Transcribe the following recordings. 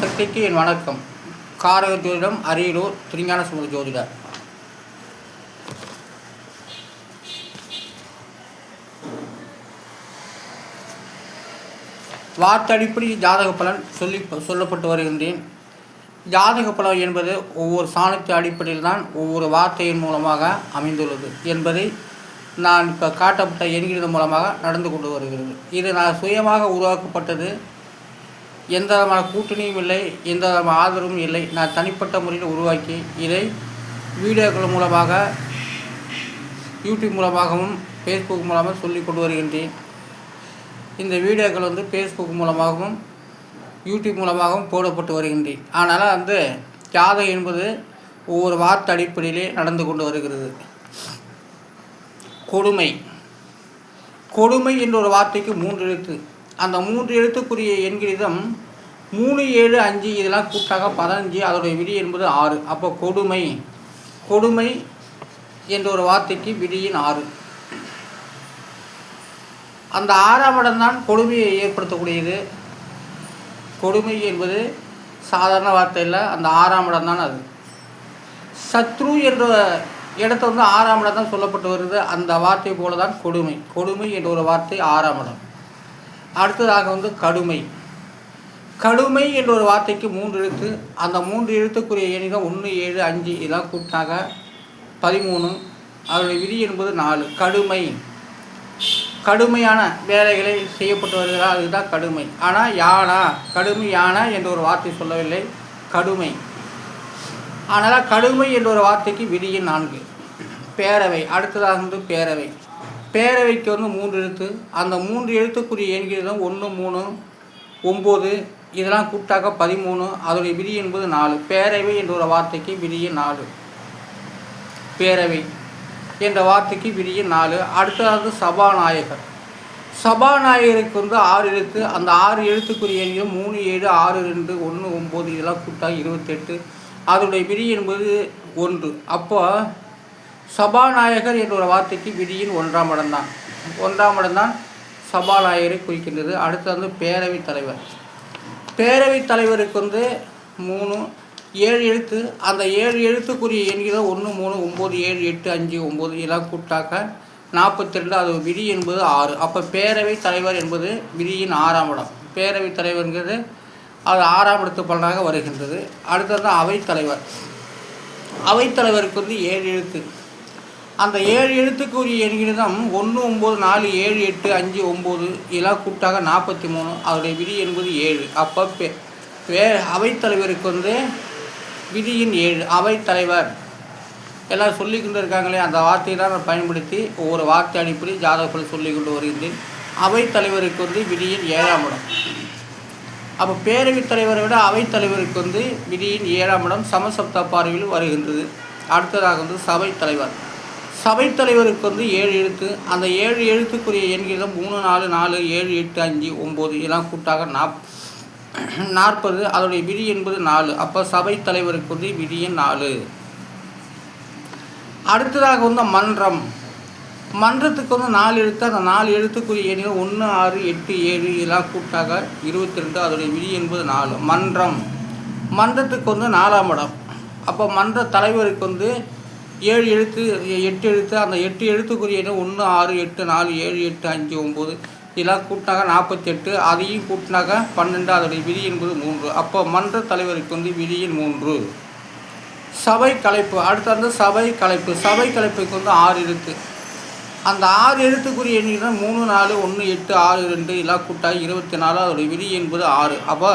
சக்திக்கு என் வணக்கம். காரக ஜோதிடம், அரியலூர் திருஞான சம்பந்த ஜோதிடர். வார்த்தடிப்படி ஜாதக பலன் சொல்லப்பட்டு வருகின்றேன். ஜாதக பலன் என்பது ஒவ்வொரு சாணத்திய அடிப்படையில் தான் ஒவ்வொரு வார்த்தையின் மூலமாக அமைந்துள்ளது என்பதை நான் இப்போ காட்டப்பட்ட எண்கிறது மூலமாக நடந்து கொண்டு வருகிறது. இது நான் சுயமாக உருவாக்கப்பட்டது. எந்த விதமான கூட்டணியும் இல்லை, எந்த விதமான ஆதரவும் இல்லை. நான் தனிப்பட்ட முறையில் உருவாக்கி இதை வீடியோக்கள் மூலமாக, யூடியூப் மூலமாகவும் ஃபேஸ்புக் மூலமாக சொல்லி கொண்டு வருகின்றேன். இந்த வீடியோக்கள் ஃபேஸ்புக் மூலமாகவும் யூடியூப் மூலமாகவும் போடப்பட்டு வருகின்றேன். அதனால் ஜாதகம் என்பது ஒவ்வொரு வார்த்தை அடிப்படையிலே நடந்து கொண்டு வருகிறது. கொடுமை. கொடுமை என்ற ஒரு வார்த்தைக்கு 3 எழுத்து. அந்த 3 எழுத்துக்குரிய எண்கிரிதம் 3, 7, 5 இதெல்லாம் கூட்டாக 15. அதோடைய விதி என்பது 6. அப்போ கொடுமை. கொடுமை என்ற ஒரு வார்த்தைக்கு விதியின் 6. அந்த 6ஆம் இடம்தான் கொடுமையை ஏற்படுத்தக்கூடியது. கொடுமை என்பது சாதாரண வார்த்தை இல்லை, அந்த 6ஆம் இடம்தான் அது. சத்ரு என்ற இடத்த 6ஆம் இடம் தான் சொல்லப்பட்டு வருது. அந்த வார்த்தை போல தான் கொடுமை. கொடுமை என்ற ஒரு வார்த்தை 6ஆம் இடம். அடுத்ததாக கடுமை. கடுமை என்ற ஒரு வார்த்தைக்கு 3 எழுத்து. அந்த 3 எழுத்துக்குரிய எண்ணிக்கை 1, 7, 5 இதெல்லாம் கூட்டாக 13. அதனுடைய விதி என்பது 4. கடுமை. கடுமையான வேலைகளை செய்யப்பட்டு வருகிறார், அதுதான் கடுமை. ஆனால் யானா, கடுமை யானா என்ற ஒரு வார்த்தை சொல்லவில்லை, கடுமை. ஆனால் கடுமை என்ற ஒரு வார்த்தைக்கு விதியின் 4. பேரவை. அடுத்ததாக பேரவை. பேரவைக்கு 3 எழுத்து. அந்த 3 எழுத்துக்குரிய எண்கிறது 1, 3, 9 இதெல்லாம் கூட்டாக 13. அதோடைய விதி என்பது 4. பேரவை என்ற ஒரு வார்த்தைக்கு விதியின் 4. பேரவை என்ற வார்த்தைக்கு விதியின் 4. அடுத்தது சபாநாயகர். சபாநாயகருக்கு 6 எழுத்து. அந்த 6 எழுத்துக்குரிய எண்கள் 3, 7, 6, 2, 1, 9 இதெல்லாம் கூட்டாக 28. அதனுடைய விதி என்பது 1. அப்போ சபாநாயகர் என்ற ஒரு வார்த்தைக்கு விதியின் 1ஆம் இடம்தான். 1ஆம் இடம்தான் சபாநாயகரை குறிக்கின்றது. அடுத்தது பேரவைத் தலைவர். பேரவைத் தலைவருக்கு 3, 7 எழுத்து. அந்த 7 எழுத்துக்குரிய எண்கள் 1, 3, 9, 7, 8, 5, 9 இதெல்லாம் கூட்டாக 42. அது விதி என்பது 6. அப்போ பேரவைத் தலைவர் என்பது விதியின் 6ஆம் இடம். பேரவைத் தலைவர்ங்கிறது அது 6ஆம் இடத்து பலனாக வருகின்றது. அடுத்தது அவைத்தலைவர். அவைத்தலைவருக்கு 7 எழுத்து. அந்த 7 எழுத்துக்குரிய எண்கிதம் 1, 9, 4, 7, 8, 5, 9 இதெல்லாம் கூட்டாக 43. அதனுடைய விதி என்பது 7. அப்போ அவைத்தலைவருக்கு விதியின் 7. அவைத்தலைவர் எல்லாம் சொல்லி கொண்டு இருக்காங்களே, அந்த வார்த்தையை தான் நான் பயன்படுத்தி ஒவ்வொரு வார்த்தை அடிப்படை ஜாதகத்தில் சொல்லி கொண்டு வருகின்றேன். அவைத்தலைவருக்கு விதியின் 7ஆம் இடம். அப்போ பேரவைத் தலைவரை விட அவைத்தலைவருக்கு விதியின் 7ஆம் இடம் சமசப்த பார்வையில் வருகின்றது. அடுத்ததாக சபைத் தலைவர். சபைத்தலைவருக்கு 7 எழுத்து. அந்த 7 எழுத்துக்குரிய எண்கிதம் 3, 4, 4, 7, 8, 5, 9 இதெல்லாம் கூட்டாக 40. அதனுடைய விதி என்பது 4. அப்போ சபைத்தலைவருக்கு விதியின் 4. அடுத்ததாக மன்றம். மன்றத்துக்கு 4 எழுத்து. அந்த 4 எழுத்துக்குரிய எண்கள் 1, 6, 8, 7 இதெல்லாம் கூட்டாக 22. அதனுடைய விதி என்பது 4. மன்றம். மன்றத்துக்கு 4ஆம் இடம். அப்போ மன்ற தலைவருக்கு 7 எழுத்து, 8 எழுத்து. அந்த 8 எழுத்துக்குரிய எண் 1, 6, 8, 4, 7, 8, 5, 9 இதெல்லாம் கூட்டினாக 48. அதையும் கூட்டினாக 12. அதோடைய விதி என்பது 3. அப்போ மன்ற தலைவருக்கு விதியின் 3. சபை கலைப்பு. அடுத்து சபை கலைப்பு. சபை கலைப்புக்கு 6 எழுத்து. அந்த 6 எழுத்துக்குரிய எண்ணிக்கை 3, 4, 1, 8, 6, 2 இதெல்லாம் கூட்டாக 24. அதோடைய விதி என்பது 6. அப்போ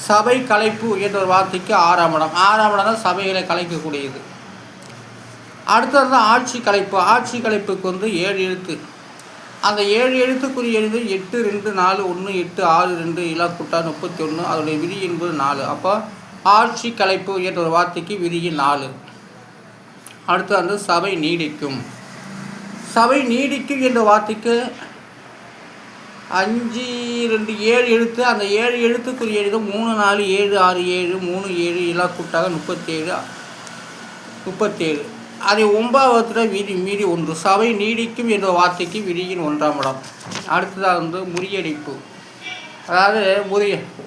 சபை கலைப்பு என்ற ஒரு வார்த்தைக்கு 6ஆம் இடம். 6ஆம் இடம் தான் சபைகளை கலைக்கக்கூடியது. அடுத்தது ஆட்சி கலைப்பு. ஆட்சி கலைப்புக்கு 7 எழுத்து. அந்த 7 எழுத்துக்குரிய எழுது 8, 2, 4, 1, 8, 6, 2 இதெல்லாம் கூட்டாக 31. அதோடைய விதி என்பது 4. அப்போ ஆட்சி கலைப்பு என்ற ஒரு வார்த்தைக்கு விதியின் 4. அடுத்து சபை நீடிக்கும். சபை நீடிக்கும் என்ற வார்த்தைக்கு 5, 2, 7 எழுத்து. அந்த 7 எழுத்துக்குரிய எழுது 3, 4, 7, 6, 7, 3, 7 இதெல்லாம் கூட்டாக 37. அதை 9வது விதி 1. சபை நீடிக்கும் என்ற வார்த்தைக்கு விதியின் 1ஆம் இடம். அடுத்ததாக முறியடிப்பு. அதாவது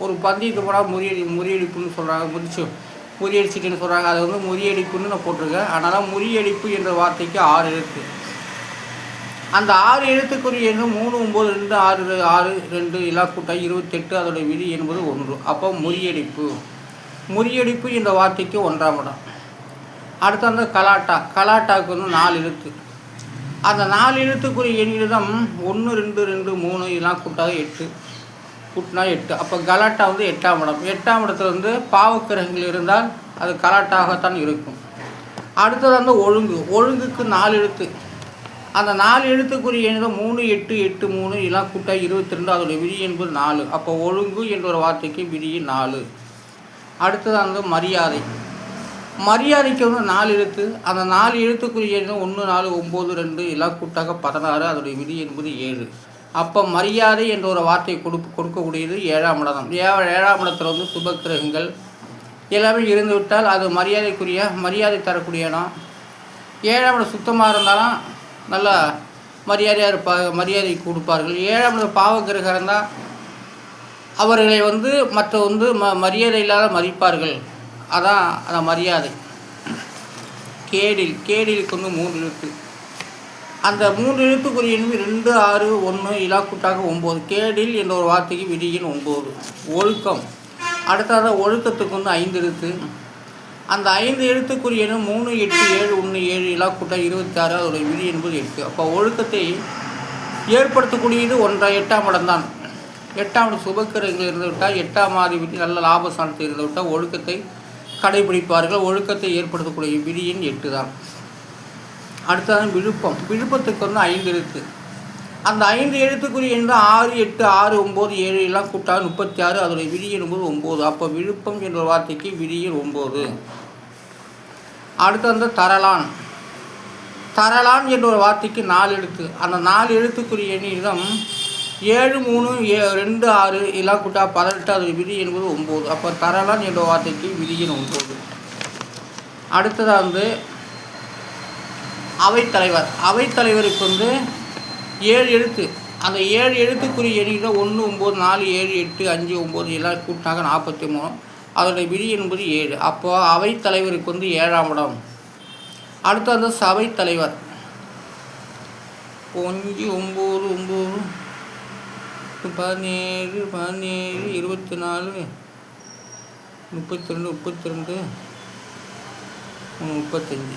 ஒரு பந்தயத்துக்கு போனால் முறியடிப்புன்னு சொல்கிறாங்க, முறியடிச்சிட்டுன்னு சொல்கிறாங்க. அது வந்து முறியடிப்புன்னு நான் போட்டிருக்கேன். அதனால் முறியடிப்பு என்ற வார்த்தைக்கு 6 எழுத்து. அந்த 6 எழுத்துக்குரிய எண்ணு 3 9 2 6 6 2 எல்லாம் கூட்டாக 28. அதோடைய விதி என்பது 1. அப்போ முறியடிப்பு என்ற வார்த்தைக்கு 1ஆம் இடம். அடுத்து வந்து கலாட்டாவுக்கு வந்து 4 எழுத்து. அந்த 4 எழுத்துக்குரிய எண்ணிடம் 1 2 2 3 எல்லாம் கூட்டாக 8, கூட்டினா 8. அப்போ கலாட்டா வந்து 8ஆம் இடம். 8ஆம் இடத்துல வந்து பாவக்கிரகங்கள் இருந்தால் அது கலாட்டாகத்தான் இருக்கும். அடுத்தது வந்து ஒழுங்குக்கு 4 எழுத்து. அந்த 4 எழுத்துக்குரிய எண்ணிடம் 3 8 8 3 எல்லாம் கூட்டாக 22. அதோடைய விதி என்பது 4. அப்போ ஒழுங்கு என்ற ஒரு வார்த்தைக்கு விதி 4. அடுத்தது வந்து மரியாதைக்கு வந்து 4 எழுத்து. அந்த 4 எழுத்துக்குரிய எண்ணம் 1 4 9 2 எல்லாம் கூட்டாக 16. அதோடைய விதி என்பது 7. அப்போ மரியாதை என்ற ஒரு வார்த்தையை கொடுக்கக்கூடியது 7ஆம் இடம். 7ஆம் இடத்துல வந்து சுபக்கிரகங்கள் எல்லாமே இருந்து விட்டால் அது மரியாதை தரக்கூடிய இடம். 7ஆம் இடம் சுத்தமாக இருந்தாலும் நல்லா மரியாதை கொடுப்பார்கள். 7ஆம் இடம் பாவக்கிரகம் இருந்தால் அவர்களை வந்து மரியாதை இல்லாத மதிப்பார்கள். அதான் அந்த மரியாதை. கேடிலுக்கு வந்து 3 எழுத்து. அந்த 3 எழுத்துக்குரிய எண் 2 6 1 இலாக்கூட்டாக 9. கேடில் என்ற ஒரு வார்த்தைக்கு விதியின் 9. ஒழுக்கம். அடுத்தது ஒழுக்கத்துக்கு வந்து 5 எழுத்து. அந்த 5 எழுத்துக்குரிய எண் 3 8 7 1 7 இலாக்கூட்டாக 26. அதோடைய விதி என்பது 8. அப்போ ஒழுக்கத்தை ஏற்படுத்தக்கூடியது 8ஆம் இடம் தான். 8ஆம் இடம் சுபக்கிரகங்கள் இருந்து விட்டால் 8ஆம் அதிபதி நல்ல லாபஸ்தானத்தில் இருந்து விட்டால் ஒழுக்கத்தை கடைபிடிப்பார்கள். ஒழுக்கத்தை ஏற்படுத்தக்கூடிய விதியின் 8 தான். அடுத்தது விழுப்பத்துக்கு வந்து 5 எழுத்து. அந்த 5 எழுத்துக்குரிய எண் 6 8 6 9 7 எல்லாம் கூட்டாக 36. அதோடைய விதியின் என்பது 9. அப்போ விழுப்பம் என்ற வார்த்தைக்கு விதியின் 9. அடுத்து வந்து தரலான் என்ற ஒரு வார்த்தைக்கு 4 எழுத்து. அந்த 4 எழுத்துக்குரிய எண்ணிடம் 7 3 2 6 எல்லாம் கூட்டாக 18. அதோடைய விதி என்பது 9. அப்போ தரலான் என்ற வார்த்தைக்கு விதியின் 9. அடுத்ததாக வந்து அவைத்தலைவருக்கு வந்து 7 எழுத்து. அந்த 7 எழுத்துக்குரிய எண்ணிக்கை 1 9 4 7 8 5 9 எல்லாம் கூட்டினாங்க 43. அதோடைய விதி என்பது 7. அப்போது அவைத்தலைவருக்கு வந்து 7ஆம் இடம். அடுத்து வந்து சபைத்தலைவர் 5 9 9 17 17 24 32 32 35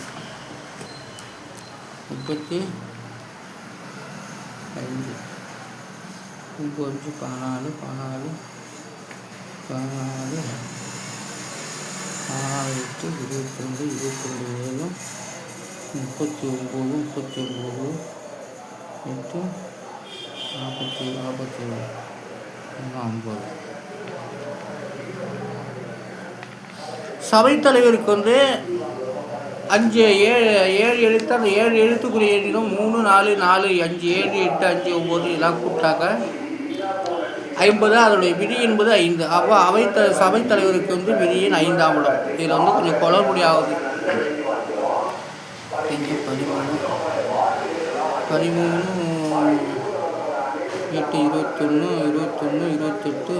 35 5 14 14 14 14 8 22 22 7 39 8 47 50. சபைத்தலைவருக்கு வந்து 5 7 எழுத்து. அந்த 7 எழுத்துக்குரிய எண்ணிலும் 3 4 4 5 7 8 5 9 எல்லாம் கூட்டாக 50. அதனுடைய விதி என்பது 5. அப்போ சபைத்தலைவருக்கு வந்து விதியின் 5ஆம் இடம். இதில் வந்து கொஞ்சம் குளறுபடி ஆகுது. 13 8 21 21 28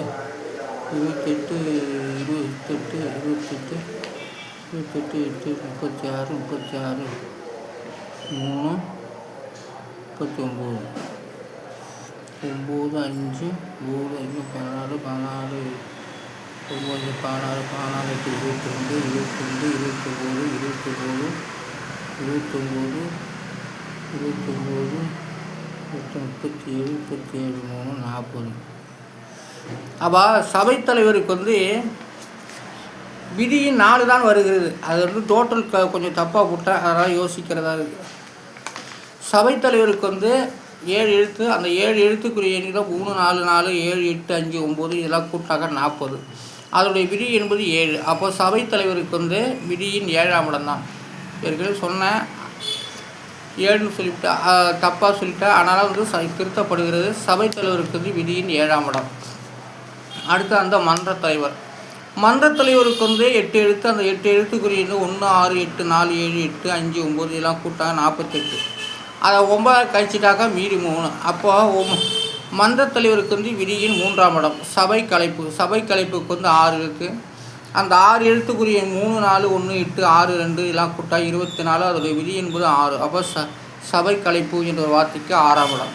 28 28 28 28 8 36 36 3 39 9 5 3 5 16 16 9 16 16 22 22 29 29 29 29 37 37 3 40. அப்போ சபைத்தலைவருக்கு வந்து விதியின் 4 தான் வருகிறது. அது வந்து டோட்டல் கொஞ்சம் தப்பாக போட்டால் அதெல்லாம் யோசிக்கிறதா இருக்குது. சபைத்தலைவருக்கு வந்து 7 எழுத்து. அந்த 7 எழுத்துக்குரிய எண்ணிக்கை 3 4 4 7 8 5 9 இதெல்லாம் கூட்டாக 40. அதனுடைய விதி என்பது 7. அப்போ சபைத்தலைவருக்கு வந்து விதியின் 7ஆம் இடம் தான். ஏற்கனவே சொன்னேன் 7ன்னு சொல்லிவிட்டா தப்பாக சொல்லிட்டா. அதனால் வந்து திருத்தப்படுகிறது. சபைத்தலைவருக்கு வந்து விதியின் 7ஆம் இடம். அடுத்து அந்த மன்றத்தலைவருக்கு வந்து 8 எழுத்து. அந்த 8 எழுத்துக்குரிய 1 6 8 4 7 8 5 9 இதெல்லாம் கூட்டாக 48. அதை 9 கழிச்சிட்டாக்கா மீதி 3. அப்போ மன்ற தலைவருக்கு வந்து விதியின் 3ஆம் இடம் சபை கலைப்பு. சபை கலைப்புக்கு வந்து 6 எழுத்து. அந்த 6 எழுத்துக்குரிய 3 4 1 8 6 2 எல்லாம் கூட்டா 24. அதோடைய விதி என்பது 6. அப்போ சபை கலைப்பு என்ற ஒரு வார்த்தைக்கு 6ஆம் இடம்.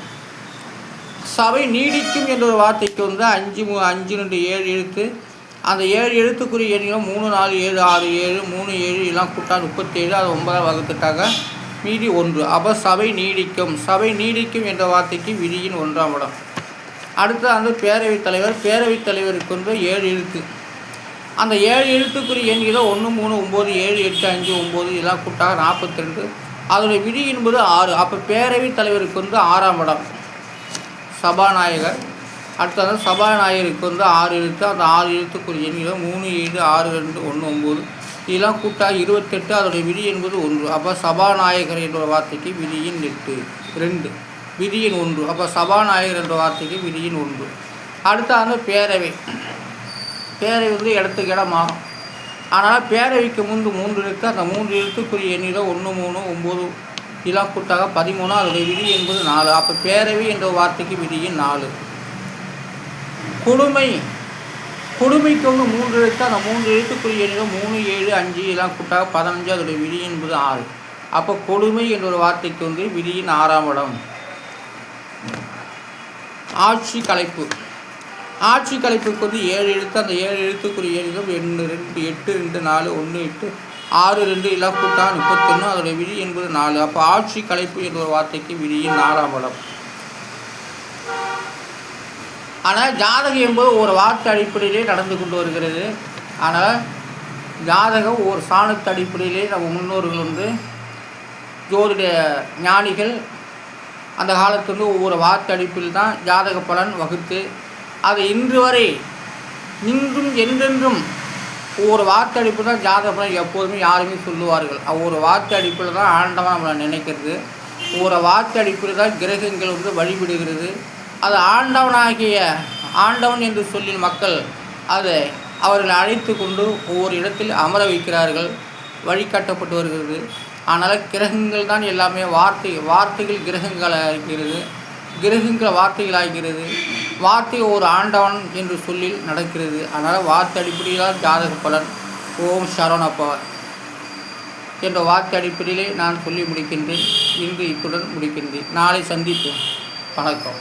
சபை நீடிக்கும் என்ற ஒரு வார்த்தைக்கு வந்து 5 2 7 எழுத்து. அந்த 7 எழுத்துக்குரிய எண்ணிலும் 3 4 7 6 7 3 7 எல்லாம் கூட்டா 37. அது 9 வகுத்துட்டாங்க, மீதி 1. அப்போ சபை நீடிக்கும். சபை நீடிக்கும் என்ற வார்த்தைக்கு விதியின் 1ஆம் இடம். அடுத்து அந்த பேரவைத் தலைவர். பேரவைத் தலைவருக்கு வந்து 7 எழுத்து. அந்த 7 எழுத்துக்குரிய எண்ணில் 1 3 9 7 8 5 9 இதெல்லாம் கூட்டாக 42. அதோடைய விதி என்பது 6. அப்போ பேரவைத் தலைவருக்கு வந்து 6ஆம் இடம் சபாநாயகர். அடுத்தது சபாநாயகருக்கு வந்து 6 எழுத்து. அந்த 6 எழுத்துக்குரிய எண்ணில் 3 7 6 2 1 9 இதெல்லாம் கூட்டாக 28. அதோடைய விதி என்பது 1. அப்போ சபாநாயகர் என்ற வார்த்தைக்கு விதியின் 2 விதியின் 1. அப்போ சபாநாயகர் என்ற வார்த்தைக்கு விதியின் 1. அடுத்த அந்த பேரவை. பேரவை வந்து இடத்துக்கு இடம் ஆகும். ஆனால் பேரவைக்கு முன்பு 3 எழுத்து. அந்த 3 எழுத்துக்குரிய எண்ணில் 1 3 9 இதெல்லாம் கூட்டாக 13. அதோடைய விதி என்பது 4. அப்போ பேரவை என்ற வார்த்தைக்கு விதியின் 4. கொடுமை. கொடுமைக்கு வந்து 3 எழுத்து. அந்த 3 எழுத்துக்குரிய எண்ணில் 3 7 5 இதெல்லாம் கூட்டாக 15. அதோடைய விதி என்பது 6. அப்போ கொடுமை என்ற ஒரு வார்த்தைக்கு வந்து விதியின் 6ஆம் இடம். ஆட்சி கலைப்பு. ஆட்சி கலைப்புக்கு வந்து 7 எழுத்து. அந்த 7 எழுத்துக்குரிய எண்ணிலும் 2 8 2 4 1 8 6 2 எல்லாம் கூட்டா 31. அதோடைய விதி என்பது 4. அப்போ ஆட்சி கலைப்பு என்ற ஒரு வார்த்தைக்கு விதியின் 4ஆம் இடம். ஆனால் ஜாதகம் என்பது ஒரு வார்த்தை அடிப்படையிலே நடந்து கொண்டு வருகிறது. ஆனால் ஜாதகம் ஒரு சாணத்து அடிப்படையிலே நம்ம முன்னோர்கள் வந்து ஜோதிட ஞானிகள் அந்த காலத்துலேருந்து ஒவ்வொரு வார்த்தை அடிப்பில் தான் ஜாதக பலன் வகுத்து அதை இன்று வரை இன்றும் என்றென்றும் ஒவ்வொரு வார்த்தை அடிப்பு தான் ஜாதக பலன் எப்போதுமே யாருமே சொல்லுவார்கள். ஒவ்வொரு வார்த்தை அடிப்பில் தான் ஆண்டவன் நம்மளை நினைக்கிறது. ஒவ்வொரு வார்த்தை அடிப்பில் தான் கிரகங்கள் வந்து வழிபடுகிறது. அது ஆண்டவன் என்று சொல்லி மக்கள் அதை அவர்களை அழைத்து கொண்டு ஒவ்வொரு இடத்தில் அமர வைக்கிறார்கள், வழிகாட்டப்பட்டு வருகிறது. ஆனால் கிரகங்கள் தான் எல்லாமே வார்த்தைகள் கிரகங்கள் ஆகிறது, கிரகங்கள் வார்த்தைகள் ஆகிறது. வார்த்தை ஒரு ஆண்டவன் என்று சொல்லி நடக்கிறது. அதனால் வார்த்தை அடிப்படையில் ஜாதக பலன். ஓம் சரவணப்பா என்ற வார்த்தை அடிப்படையிலே நான் சொல்லி முடிக்கின்றேன். இன்று இத்துடன் முடிக்கின்றேன். நாளை சந்திப்போம். வணக்கம்.